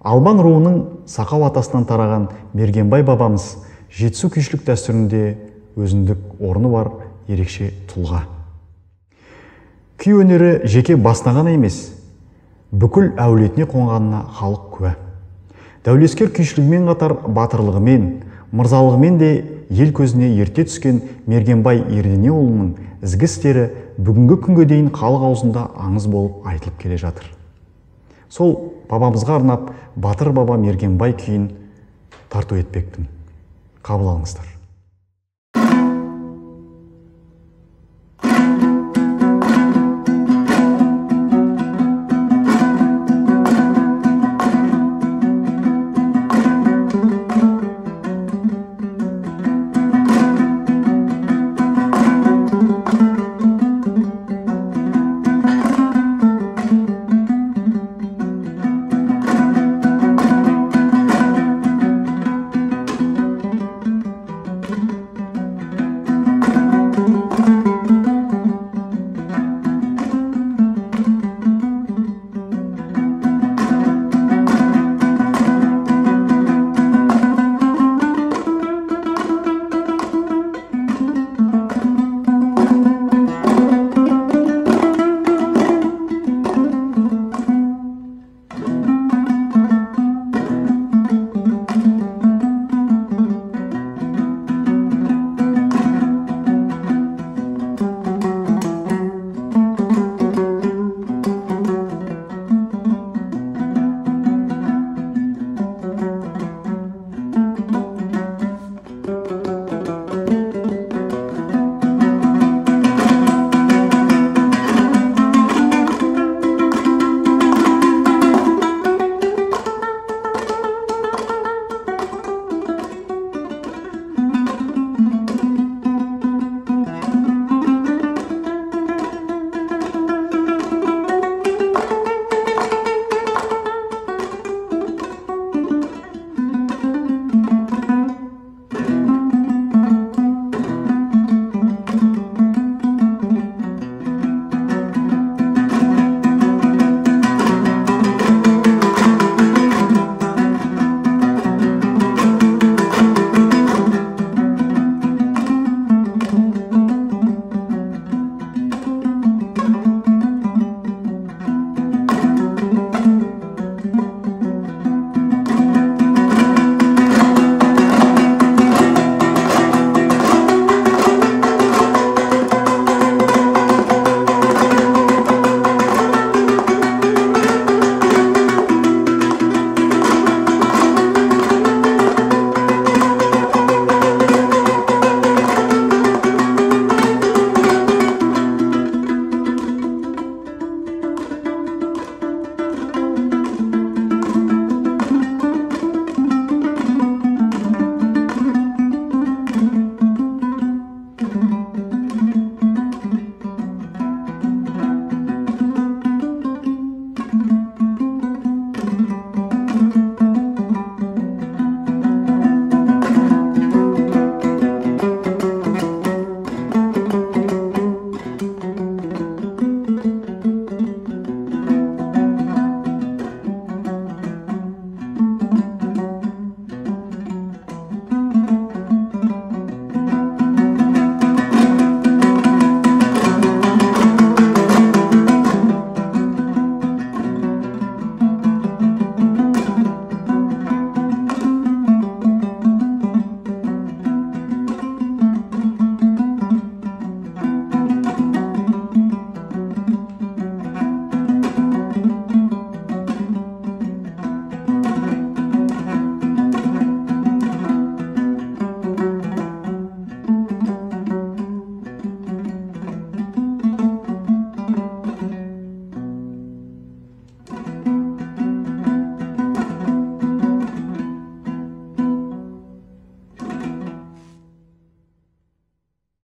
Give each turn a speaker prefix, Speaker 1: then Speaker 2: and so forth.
Speaker 1: Албан руының Сақау атасынан тараған Мергенбай бабамыз жетісу күйшілік дәстүрінде өзіндік орны бар ерекше тұлға. Күй өнері жеке басына ғана емес, бүкіл әулетіне қонғанына халық куә. Дәулескер күйшілігімен қатар батырлығымен, мырзалығымен де ел көзіне ерте түскен Мергенбай Ерденеұлының ізгі істері бүгінгі күнге дейін халық аузында аңыз болып айтылып келе жатыр. Сол бабамызға арнап Батыр баба Мергенбай күйін тарту етпекпін. Қабыл алыңыздар.